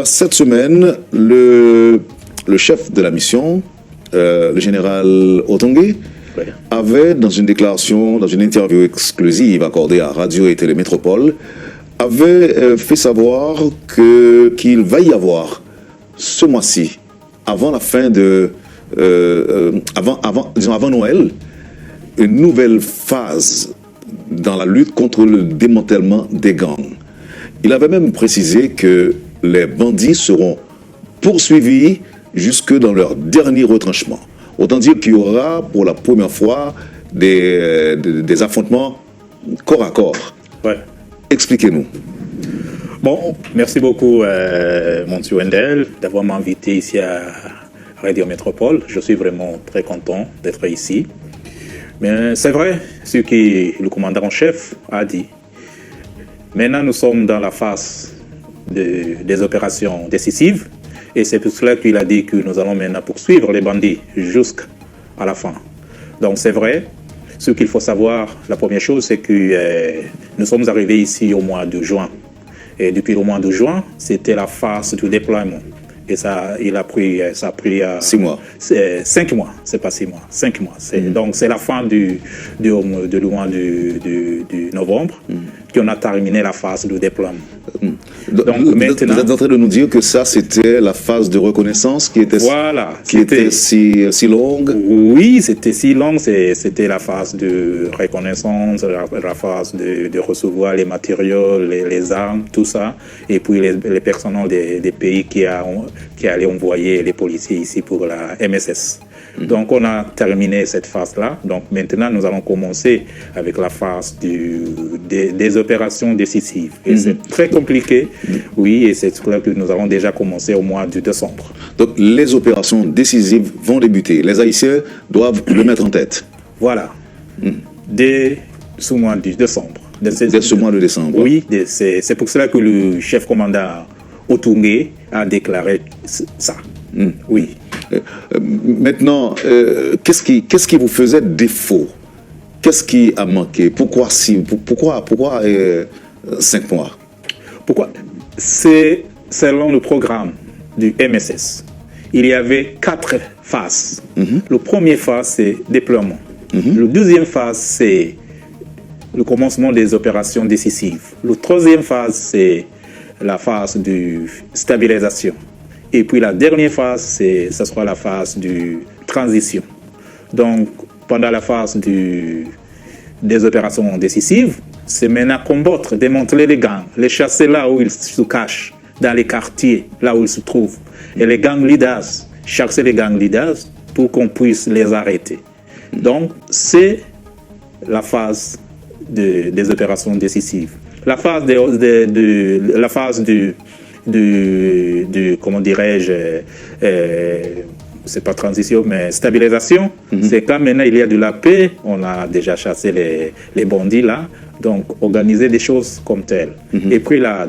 Cette semaine, le chef de la mission, le général Otongue, avait, dans une déclaration, dans une interview exclusive accordée à Radio et Télémétropole, avait fait savoir qu'il va y avoir ce mois-ci, avant la fin de... avant Noël, une nouvelle phase dans la lutte contre le démantèlement des gangs. Il avait même précisé que les bandits seront poursuivis jusque dans leur dernier retranchement. Autant dire qu'il y aura pour la première fois des affrontements corps à corps. Ouais. Expliquez-nous. Bon, merci beaucoup, Monsieur Wendel, d'avoir m'invité ici à Radio Métropole. Je suis vraiment très content d'être ici. Mais c'est vrai ce que le commandant en chef a dit. Maintenant, nous sommes dans la phase des opérations décisives. Et c'est pour cela qu'il a dit que nous allons maintenant poursuivre les bandits jusqu'à la fin. Donc c'est vrai. Ce qu'il faut savoir, la première chose, c'est que nous sommes arrivés ici au mois de juin. Et depuis le mois de juin, c'était la phase du déploiement. Et ça a pris 6 mois. 5 mois, c'est pas 6 mois, 5 mois. Donc c'est la fin du mois de novembre qu'on a terminé la phase de déploiement. Donc maintenant, vous êtes en train de nous dire que ça, c'était la phase de reconnaissance qui était, était si longue? Oui, c'était si longue. C'était la phase de reconnaissance, la phase de recevoir les matériaux, les armes, tout ça. Et puis les personnels des pays qui allaient envoyer les policiers ici pour la MSS. Donc on a terminé cette phase-là. Donc maintenant nous allons commencer avec la phase des opérations décisives. Et c'est très compliqué, oui, et c'est clair que nous avons déjà commencé au mois de décembre. Donc les opérations décisives vont débuter. Les Haïtiens doivent le mettre en tête. Voilà. Dès ce mois de décembre. Dès ce mois de décembre. Oui, c'est pour cela que le chef commandant Otongue a déclaré ça. Oui. Maintenant, qu'est-ce qui vous faisait défaut? Qu'est-ce qui a manqué? Pourquoi 5 mois? Pourquoi? C'est selon le programme du MSS. Il y avait 4 phases. Le premier phase, c'est déploiement. Le deuxième phase, c'est le commencement des opérations décisives. Le troisième phase, c'est la phase de stabilisation. Et puis la dernière phase, ce sera la phase de transition. Donc, pendant la phase des opérations décisives, c'est maintenant combattre, démanteler les gangs, les chasser là où ils se cachent, dans les quartiers, là où ils se trouvent. Et les gang leaders, chasser les gang leaders pour qu'on puisse les arrêter. Donc, c'est la phase des opérations décisives. La phase comment dirais-je, c'est pas transition, mais stabilisation. C'est quand maintenant il y a de la paix, on a déjà chassé les bandits là, donc organiser des choses comme telles. Et puis la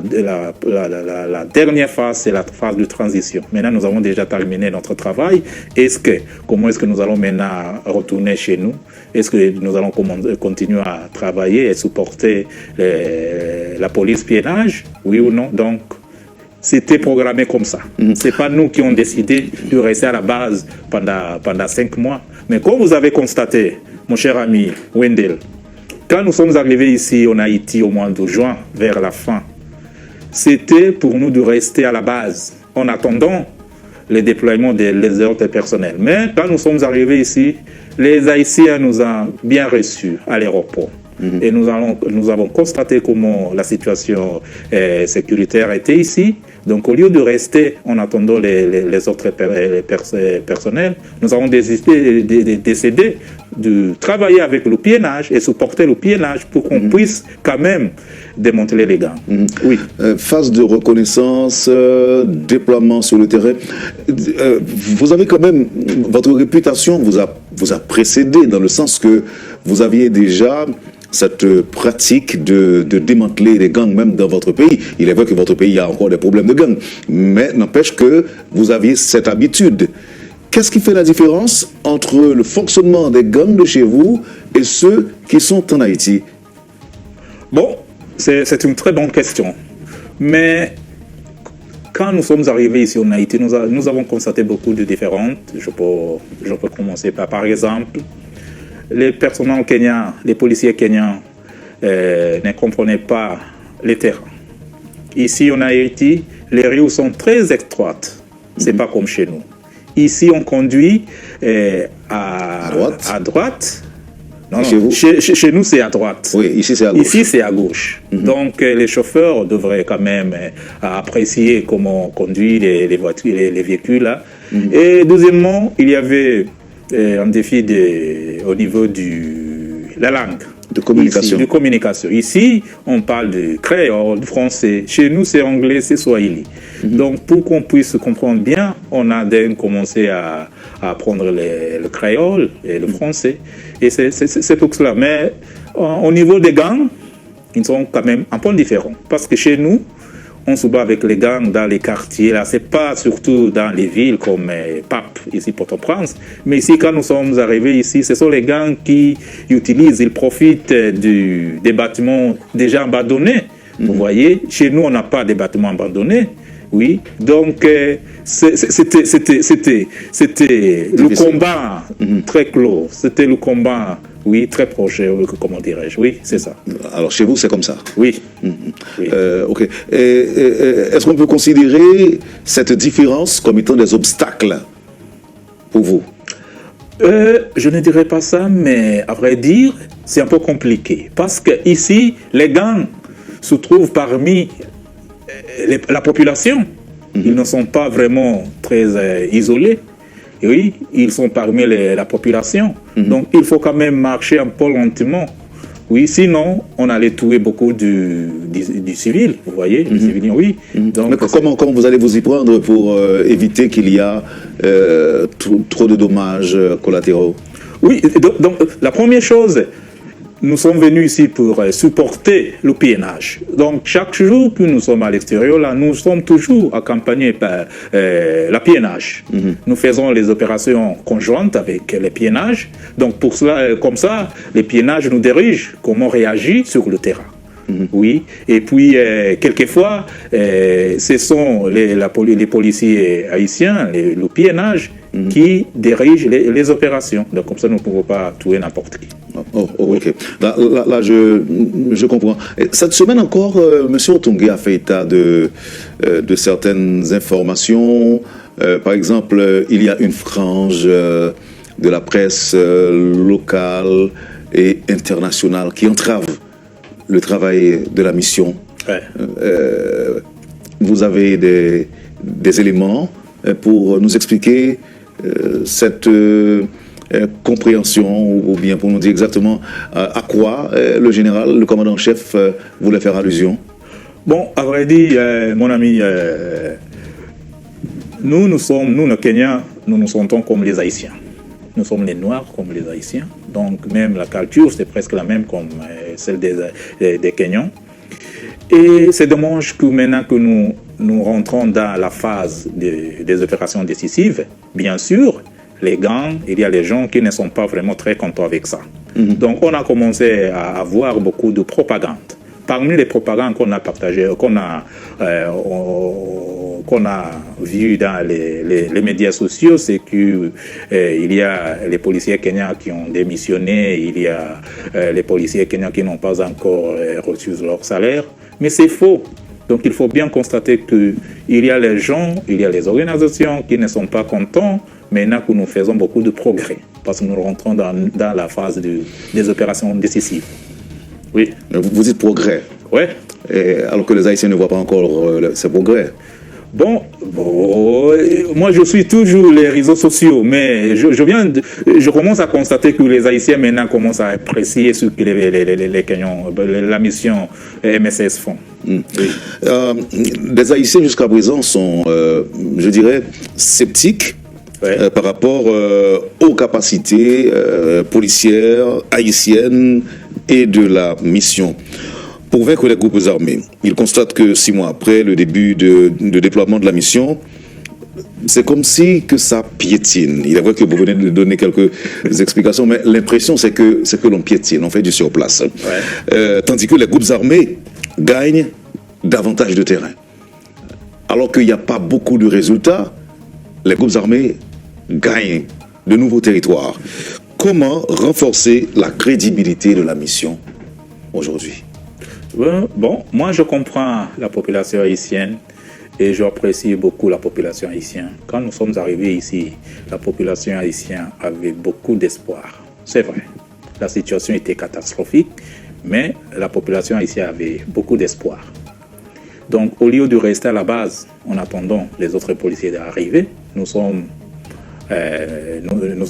dernière phase, c'est la phase de transition. Maintenant, nous avons déjà terminé notre travail. Comment est-ce que nous allons maintenant retourner chez nous? Est-ce que nous allons continuer à travailler et supporter la police piénage? Oui ou non? Donc, c'était programmé comme ça. C'est pas nous qui avons décidé de rester à la base pendant 5 mois. Mais comme vous avez constaté, mon cher ami Wendel, quand nous sommes arrivés ici en Haïti au mois de juin, vers la fin, c'était pour nous de rester à la base, en attendant le déploiement des autres personnels. Mais quand nous sommes arrivés ici, les Haïtiens nous ont bien reçus à l'aéroport. Et nous avons constaté comment la situation sécuritaire était ici. Donc, au lieu de rester en attendant les autres personnels, nous avons décidé de travailler avec le piénage et supporter le piénage pour qu'on puisse quand même démanteler les gangs. Oui. Phase de reconnaissance, déploiement sur le terrain. Vous avez quand même, votre réputation vous a précédé dans le sens que vous aviez déjà cette pratique de démanteler les gangs même dans votre pays. Il est vrai que votre pays a encore des problèmes de gangs, mais n'empêche que vous aviez cette habitude. Qu'est-ce qui fait la différence entre le fonctionnement des gangs de chez vous et ceux qui sont en Haïti? Bon, c'est une très bonne question. Mais quand nous sommes arrivés ici en Haïti, nous avons constaté beaucoup de différences. Je peux commencer par exemple, les personnels kenyans, les policiers kenyans ne comprenaient pas les terrains. Ici en Haïti, les rues sont très étroites. C'est pas comme chez nous. Ici, on conduit à droite. Non, chez nous, c'est à droite. Oui, ici, c'est à gauche. Ici, c'est à gauche. Donc, les chauffeurs devraient quand même apprécier comment on conduit les voitures, les véhicules. Là. Et deuxièmement, il y avait un défi au niveau de la langue. De communication. Ici, de communication. Ici, on parle de créole, de français. Chez nous, c'est anglais, c'est swahili. Donc, pour qu'on puisse comprendre bien, on a commencé à apprendre le créole et le français. Et c'est tout cela. Mais au niveau des gangs, ils sont quand même un peu différents. Parce que chez nous, on se bat avec les gangs dans les quartiers. Là, c'est pas surtout dans les villes comme Pape, ici, Port-au-Prince. Mais ici, quand nous sommes arrivés ici, ce sont les gangs qui utilisent, ils profitent des bâtiments déjà abandonnés. Vous voyez, chez nous, on n'a pas de bâtiments abandonnés. Oui, donc c'était le combat très clos. C'était le combat, oui, très proche, comment dirais-je. Oui, c'est ça. Alors chez vous, c'est comme ça. Oui. Oui. Ok. Est-ce qu'on peut considérer cette différence comme étant des obstacles pour vous? Je ne dirais pas ça, mais à vrai dire, c'est un peu compliqué. Parce que ici, les gangs se trouvent parmi la population. Ils ne sont pas vraiment très isolés. Oui, ils sont parmi la population. Donc, il faut quand même marcher un peu lentement. Oui, sinon, on allait tuer beaucoup du civil, vous voyez, du civiliens, oui. Donc, comment vous allez vous y prendre pour éviter qu'il y a trop de dommages collatéraux? Oui, donc la première chose, nous sommes venus ici pour supporter le piénage. Donc, chaque jour que nous sommes à l'extérieur, là, nous sommes toujours accompagnés par la piénage. Nous faisons les opérations conjointes avec les piénages. Donc, pour cela, comme ça, les piénages nous dirigent comment réagir sur le terrain. Oui, et puis quelquefois, ce sont les policiers haïtiens, le piénage, qui dirigent les opérations. Donc, comme ça, nous ne pouvons pas tuer n'importe qui. Ok. Là, je comprends. Cette semaine encore, M. Otongué a fait état de certaines informations. Par exemple, il y a une frange de la presse locale et internationale qui entrave le travail de la mission. Ouais. Vous avez des éléments pour nous expliquer cette compréhension, ou bien pour nous dire exactement à quoi le général, le commandant-chef voulait faire allusion? Bon, à vrai dire, mon ami, nous, les Kenyans, nous nous sentons comme les Haïtiens. Nous sommes les Noirs comme les Haïtiens. Donc, même la culture, c'est presque la même comme celle des Kenyans. Et c'est dommage que maintenant que nous rentrons dans la phase des opérations décisives, bien sûr, les gangs, il y a les gens qui ne sont pas vraiment très contents avec ça. Donc, on a commencé à avoir beaucoup de propagande. Parmi les propagandes qu'on a partagées, qu'on a vues dans les médias sociaux, c'est qu'il y a les policiers kenyans qui ont démissionné, il y a les policiers kenyans qui n'ont pas encore reçu leur salaire. Mais c'est faux. Donc il faut bien constater qu'il y a les gens, il y a les organisations qui ne sont pas contents, maintenant que nous faisons beaucoup de progrès, parce que nous rentrons dans la phase des opérations décisives. Oui. Vous dites progrès. Oui. Alors que les Haïtiens ne voient pas encore ces progrès. Bon, moi je suis toujours les réseaux sociaux, mais je commence à constater que les Haïtiens maintenant commencent à apprécier ce que les Kenyans, la mission MSS font. Oui. Les Haïtiens jusqu'à présent sont, je dirais, sceptiques. Ouais. Par rapport aux capacités policières haïtiennes et de la mission. Pour vaincre les groupes armés, il constate que 6 mois après le début de déploiement de la mission, c'est comme si que ça piétine. Il est vrai que vous venez de donner quelques explications, mais l'impression c'est que l'on piétine, on fait du surplace. Ouais. Tandis que les groupes armés gagnent davantage de terrain. alors qu'il n'y a pas beaucoup de résultats, les groupes armés gagnent de nouveaux territoires. Comment renforcer la crédibilité de la mission aujourd'hui? Bon, moi je comprends la population haïtienne et j'apprécie beaucoup la population haïtienne. Quand nous sommes arrivés ici, la population haïtienne avait beaucoup d'espoir. C'est vrai, la situation était catastrophique, mais la population haïtienne avait beaucoup d'espoir. Donc au lieu de rester à la base en attendant les autres policiers d'arriver, nous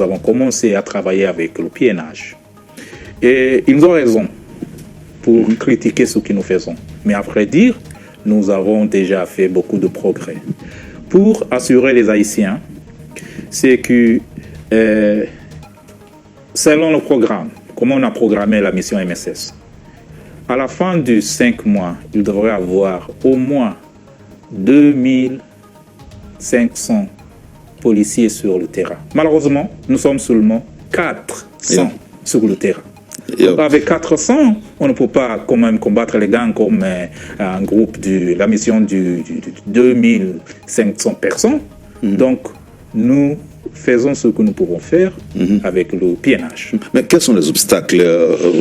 avons commencé à travailler avec le PNH. Et ils ont raison pour critiquer ce que nous faisons. Mais à vrai dire, nous avons déjà fait beaucoup de progrès. Pour assurer les Haïtiens, c'est que selon le programme, comment on a programmé la mission MSS, à la fin de 5 mois, il devrait y avoir au moins 2500 policiers sur le terrain. Malheureusement, nous sommes seulement 400 sur le terrain. Donc avec 400, on ne peut pas quand même combattre les gangs comme un groupe de la mission de 2500 personnes. Donc, nous faisons ce que nous pouvons faire avec le PNH. Mais quels sont les obstacles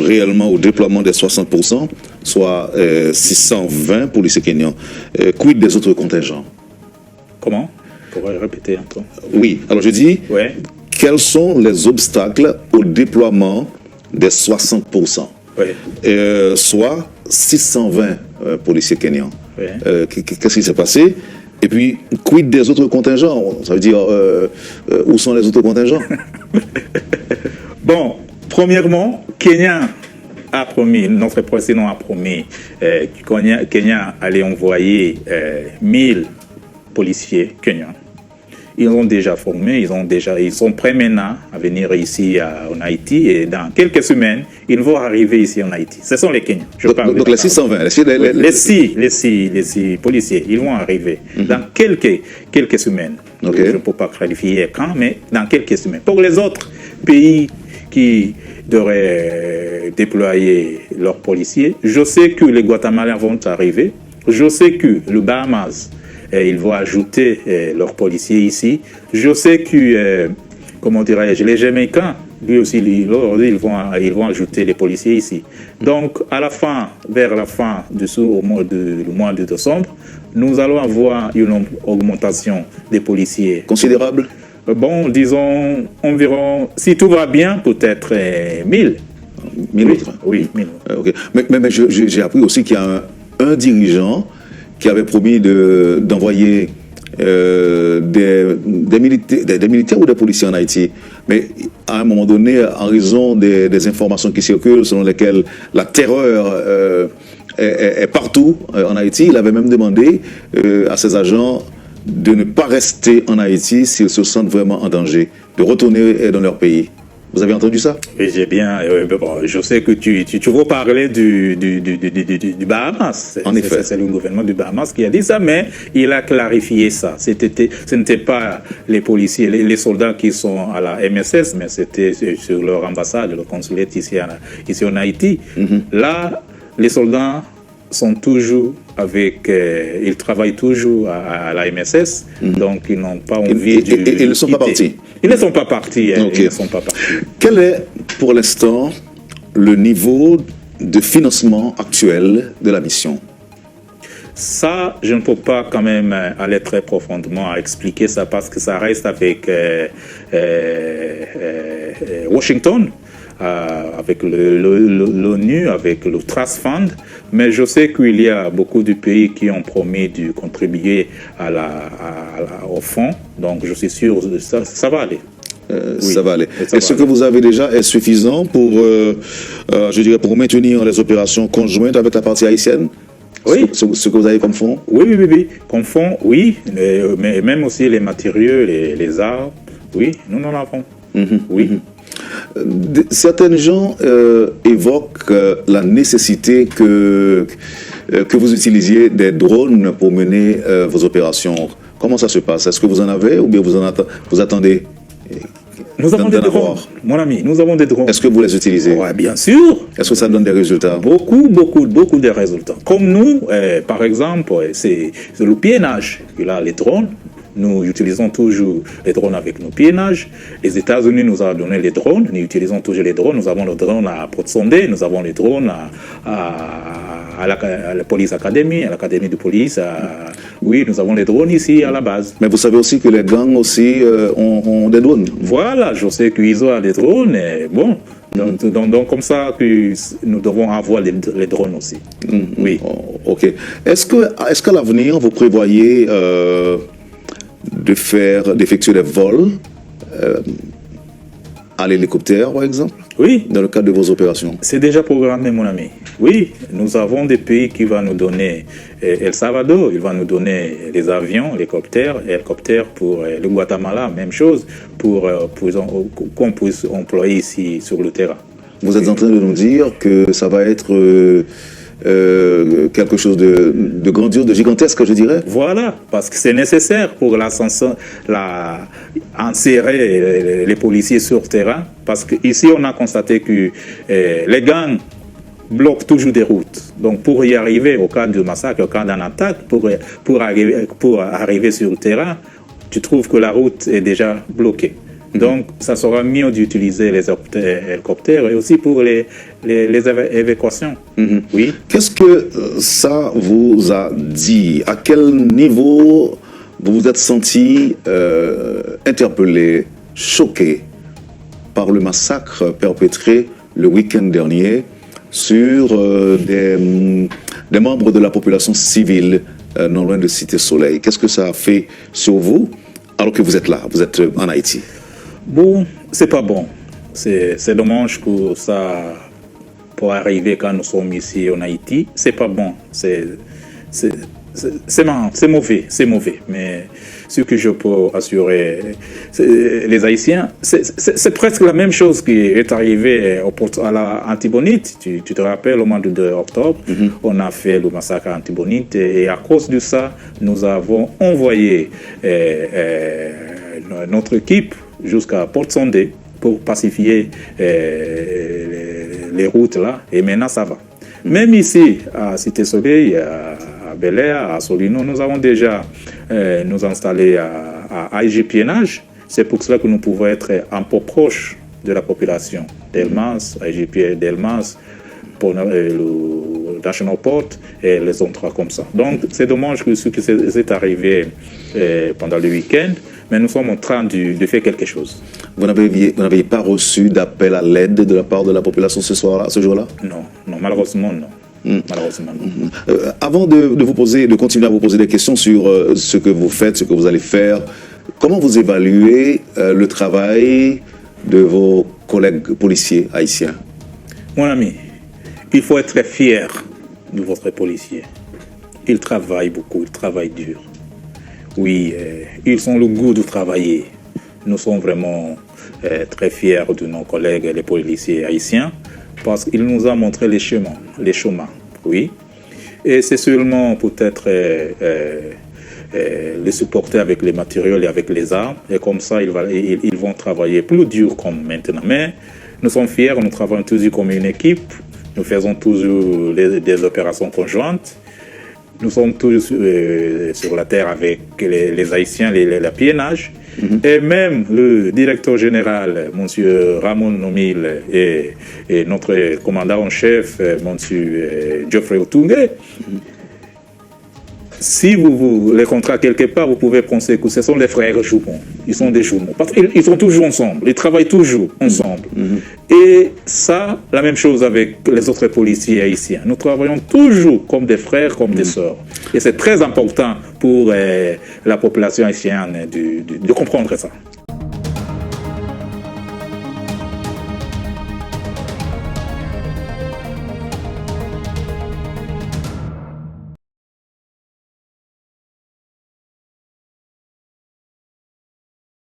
réellement au déploiement des 60%, soit 620 policiers kenyans? Quid des autres contingents? Comment? Vous pourrez répéter un peu? Oui, alors je dis, quels sont les obstacles au déploiement des 60%, soit 620 policiers kenyans? Qu'est-ce qui s'est passé? Et puis, quid des autres contingents? Ça veut dire, où sont les autres contingents? Bon, premièrement, Kenya a promis, notre président a promis, Kenya allait envoyer 1000 policiers kenyans. Ils ont déjà formé, ils sont prêts maintenant à venir ici en Haïti et dans quelques semaines, ils vont arriver ici en Haïti. Ce sont les Kenyans. Donc les 620, les six policiers, ils vont arriver dans quelques semaines. Je ne peux pas clarifier quand, mais dans quelques semaines. Pour les autres pays qui devraient déployer leurs policiers, je sais que les Guatémalens vont arriver. Je sais que le Bahamas, ils vont ajouter leurs policiers ici. Je sais que, comment dirais-je, les Jamaïcains, lui aussi, ils vont ajouter les policiers ici. Donc, vers la fin du mois de décembre, nous allons avoir une augmentation des policiers. Considérable? Bon, disons environ, si tout va bien, peut-être 1000. 1000 autres? Oui, 1000. Mais j'ai appris aussi qu'il y a un dirigeant qui avait promis d'envoyer des militaires ou des policiers en Haïti. Mais à un moment donné, en raison des informations qui circulent selon lesquelles la terreur est partout en Haïti, il avait même demandé à ses agents de ne pas rester en Haïti s'ils se sentent vraiment en danger, de retourner dans leur pays. Vous avez entendu ça? Oui, j'ai bien. Je sais que tu veux parler du Bahamas. En effet. C'est le gouvernement du Bahamas qui a dit ça, mais il a clarifié ça. Ce n'était pas les policiers, les soldats qui sont à la MSS, mais c'était sur leur ambassade, le consulat ici en Haïti. Là, les soldats sont toujours ils travaillent toujours à la MSS, donc ils n'ont pas envie de... Ils ne sont pas partis? Ils ne sont pas partis. Ils ne sont pas partis. Quel est, pour l'instant, le niveau de financement actuel de la mission? Ça, je ne peux pas quand même aller très profondément à expliquer ça parce que ça reste avec Washington, avec l'ONU, avec le Trust Fund, mais je sais qu'il y a beaucoup de pays qui ont promis de contribuer au fonds, donc je suis sûr que ça va aller. Ça va aller. Et ce que vous avez déjà est suffisant pour, pour maintenir les opérations conjointes avec la partie haïtienne? Oui. Ce que vous avez comme fonds? Oui. Comme fonds, oui. Mais même aussi les matériaux, les armes, oui, nous en avons. Oui. Certains gens évoquent la nécessité que vous utilisiez des drones pour mener vos opérations. Comment ça se passe? Est-ce que vous en avez ou bien vous attendez? Nous avons des drones, mon ami, nous avons des drones. Est-ce que vous les utilisez? Oui, bien sûr. Est-ce que ça donne des résultats? Beaucoup de résultats. Comme nous, par exemple, c'est le piénage. Il a les drones. Nous utilisons toujours les drones avec nos piénages. Les États-Unis nous ont donné les drones. Nous utilisons toujours les drones. Nous avons le drone à Port-Sondé. Nous avons les drones à la Police Academy, à l'Académie de police. Oui, nous avons les drones ici à la base. Mais vous savez aussi que les gangs aussi ont des drones. Voilà, je sais qu'ils ont des drones. Et bon, donc comme ça que nous devons avoir les drones aussi. Oui. Oh, ok. Est-ce qu'à l'avenir vous prévoyez d'effectuer des vols à l'hélicoptère, par exemple? Oui. Dans le cadre de vos opérations? C'est déjà programmé, mon ami. Oui, nous avons des pays qui vont nous donner El Salvador, il va nous donner des avions, hélicoptères pour le Guatemala, même chose, pour qu'on puisse employer ici sur le terrain. Vous êtes en train de nous dire que ça va être quelque chose de grandiose, de gigantesque, je dirais? Voilà, parce que c'est nécessaire pour insérer les policiers sur le terrain, parce qu'ici on a constaté que les gangs bloquent toujours des routes. Donc pour y arriver au cas de massacre, au cas d'une attaque, pour arriver sur le terrain, tu trouves que la route est déjà bloquée. Donc, ça sera mieux d'utiliser les hélicoptères et aussi pour les évacuations. Oui. Qu'est-ce que ça vous a dit? À quel niveau vous vous êtes senti interpellé, choqué par le massacre perpétré le week-end dernier sur des membres de la population civile non loin de Cité Soleil? Qu'est-ce que ça a fait sur vous alors que vous êtes là, vous êtes en Haïti? Bon, c'est pas bon. C'est dommage que ça pour arriver quand nous sommes ici en Haïti. C'est pas bon. C'est mauvais. Mais ce que je peux assurer les Haïtiens, c'est presque la même chose qui est arrivé à la Antibonite. Tu te rappelles, au mois de octobre, on a fait le massacre à Antibonite et à cause de ça, nous avons envoyé notre équipe jusqu'à Port-Sondé pour pacifier les routes là, et maintenant ça va. Même ici, à Cité Soleil, à Bel-Air, à Solino, nous avons déjà nous installé à IG Piénage. C'est pour cela que nous pouvons être un peu proches de la population d'Elmas, IG d'Elmas, pour le National Port et les endroits comme ça. Donc c'est dommage que ce qui est arrivé pendant le week-end, mais nous sommes en train de faire quelque chose. Vous n'avez pas reçu d'appel à l'aide de la part de la population ce jour-là? Non, malheureusement non. Malheureusement non. Avant de continuer à vous poser des questions sur ce que vous faites, ce que vous allez faire, comment vous évaluez le travail de vos collègues policiers haïtiens? Mon ami, il faut être fier de votre policier. Ils travaillent beaucoup, ils travaillent dur. Oui, ils ont le goût de travailler. Nous sommes vraiment très fiers de nos collègues, les policiers haïtiens, parce qu'ils nous ont montré les chemins, oui. Et c'est seulement peut-être les supporter avec les matériaux et avec les armes, et comme ça, ils vont travailler plus dur comme maintenant. Mais nous sommes fiers, nous travaillons toujours comme une équipe, nous faisons toujours des opérations conjointes. Nous sommes tous sur la terre avec les Haïtiens, les piénages. Et même le directeur général, M. Ramon Nomil, et notre commandant en chef, M. Geoffrey Otungue, si vous les rencontrez quelque part, vous pouvez penser que ce sont les frères jumeaux. Ils sont des jumeaux. Parce qu'ils sont toujours ensemble. Ils travaillent toujours ensemble. Et ça, la même chose avec les autres policiers haïtiens. Nous travaillons toujours comme des frères, comme des sœurs. Et c'est très important pour la population haïtienne de comprendre ça.